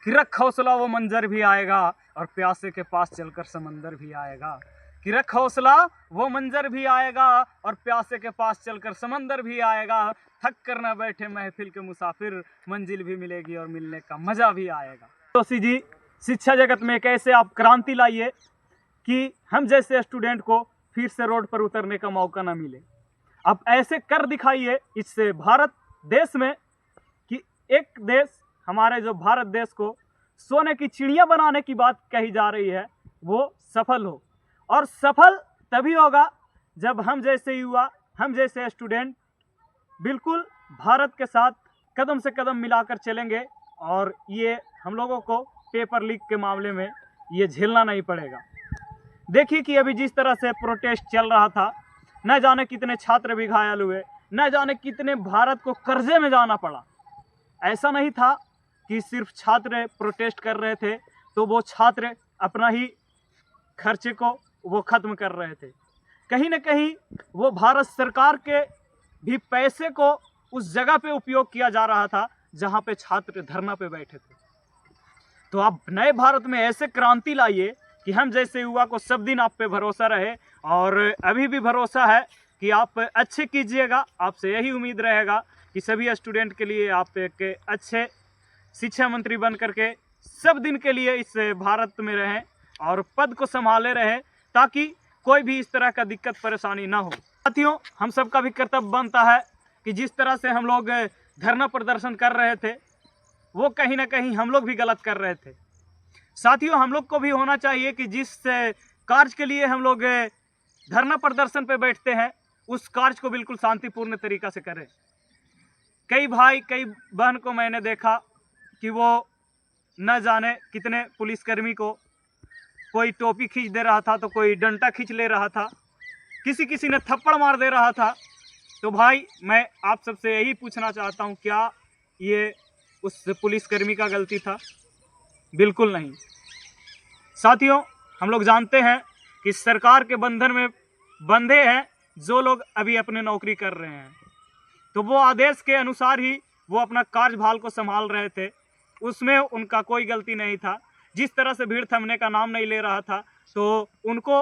कि रख हौसला वो मंजर भी आएगा और प्यासे के पास चलकर समंदर भी आएगा। कि रख हौसला वो मंजर भी आएगा और प्यासे के पास चलकर समंदर भी आएगा। थक कर न बैठे महफिल के मुसाफिर, मंजिल भी मिलेगी और मिलने का मजा भी आएगा। जोशी जी, शिक्षा जगत में कैसे आप क्रांति लाइए कि हम जैसे स्टूडेंट को फिर से रोड पर उतरने का मौका ना मिले। आप ऐसे कर दिखाइए इससे भारत देश में कि एक देश, हमारे जो भारत देश को सोने की चिड़िया बनाने की बात कही जा रही है, वो सफल हो। और सफल तभी होगा जब हम जैसे युवा, हम जैसे स्टूडेंट बिल्कुल भारत के साथ कदम से कदम मिलाकर चलेंगे और ये हम लोगों को पेपर लीक के मामले में ये झेलना नहीं पड़ेगा। देखिए कि अभी जिस तरह से प्रोटेस्ट चल रहा था, न जाने कितने छात्र भी घायल हुए, न जाने कितने भारत को कर्जे में जाना पड़ा। ऐसा नहीं था कि सिर्फ छात्र प्रोटेस्ट कर रहे थे तो वो छात्र अपना ही खर्चे को वो ख़त्म कर रहे थे। कहीं ना कहीं वो भारत सरकार के भी पैसे को उस जगह पे उपयोग किया जा रहा था जहाँ पे छात्र धरना पे बैठे थे। तो आप नए भारत में ऐसे क्रांति लाइए कि हम जैसे युवा को सब दिन आप पे भरोसा रहे, और अभी भी भरोसा है कि आप अच्छे कीजिएगा। आपसे यही उम्मीद रहेगा कि सभी स्टूडेंट के लिए आप एक अच्छे शिक्षा मंत्री बन करके सब दिन के लिए इस भारत में रहें और पद को संभाले रहें, ताकि कोई भी इस तरह का दिक्कत परेशानी ना हो। साथियों, हम सबका भी कर्तव्य बनता है कि जिस तरह से हम लोग धरना प्रदर्शन कर रहे थे, वो कहीं ना कहीं हम लोग भी गलत कर रहे थे। साथियों, हम लोग को भी होना चाहिए कि जिस कार्य के लिए हम लोग धरना प्रदर्शन पे बैठते हैं, उस कार्य को बिल्कुल शांतिपूर्ण तरीका से करें। कई भाई, कई बहन को मैंने देखा कि वो न जाने कितने पुलिसकर्मी को कोई टोपी खींच दे रहा था, तो कोई डंडा खींच ले रहा था, किसी ने थप्पड़ मार दे रहा था। तो भाई, मैं आप सबसे यही पूछना चाहता हूँ, क्या ये उस पुलिसकर्मी का गलती था? बिल्कुल नहीं। साथियों, हम लोग जानते हैं कि सरकार के बंधन में बंधे हैं जो लोग अभी अपनी नौकरी कर रहे हैं, तो वो आदेश के अनुसार ही वो अपना कार्यभार को संभाल रहे थे। उसमें उनका कोई गलती नहीं था। जिस तरह से भीड़ थमने का नाम नहीं ले रहा था, तो उनको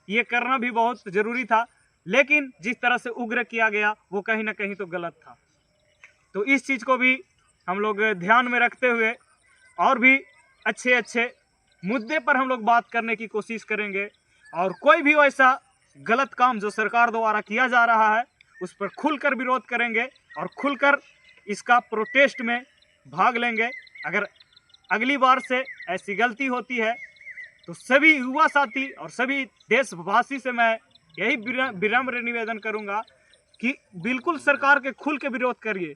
ये करना भी बहुत ज़रूरी था, लेकिन जिस तरह से उग्र किया गया वो कहीं ना कहीं तो गलत था। तो इस चीज़ को भी हम लोग ध्यान में रखते हुए और भी अच्छे अच्छे मुद्दे पर हम लोग बात करने की कोशिश करेंगे, और कोई भी वैसा गलत काम जो सरकार द्वारा किया जा रहा है उस पर खुलकर विरोध करेंगे और खुलकर इसका प्रोटेस्ट में भाग लेंगे। अगर अगली बार से ऐसी गलती होती है तो सभी युवा साथी और सभी देशवासी से मैं यही विनम्र निवेदन करूंगा कि बिल्कुल सरकार के खुल के विरोध करिए।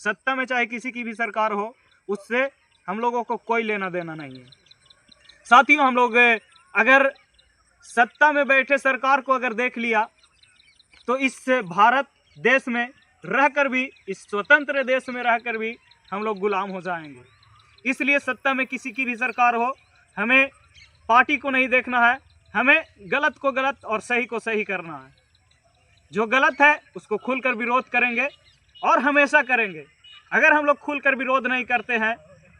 सत्ता में चाहे किसी की भी सरकार हो, उससे हम लोगों को कोई लेना देना नहीं है। साथियों, हम लोग अगर सत्ता में बैठे सरकार को अगर देख लिया तो इस भारत देश में रहकर भी, इस स्वतंत्र देश में रहकर भी हम लोग गुलाम हो जाएंगे। इसलिए सत्ता में किसी की भी सरकार हो, हमें पार्टी को नहीं देखना है, हमें गलत को गलत और सही को सही करना है। जो गलत है उसको खुलकर विरोध करेंगे और हमेशा करेंगे। अगर हम लोग खुलकर विरोध नहीं करते हैं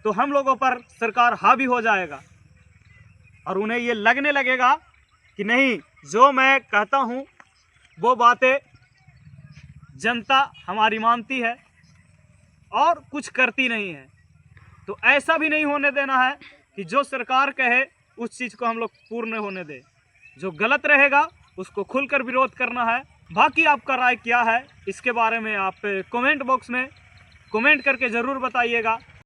तो हम लोगों पर सरकार हावी हो जाएगा और उन्हें ये लगने लगेगा कि नहीं, जो मैं कहता हूँ वो बातें जनता हमारी मानती है और कुछ करती नहीं है। तो ऐसा भी नहीं होने देना है कि जो सरकार कहे उस चीज़ को हम लोग पूर्ण होने दें। जो गलत रहेगा उसको खुलकर विरोध करना है। बाकी आपका राय क्या है इसके बारे में आप कमेंट बॉक्स में कमेंट करके ज़रूर बताइएगा।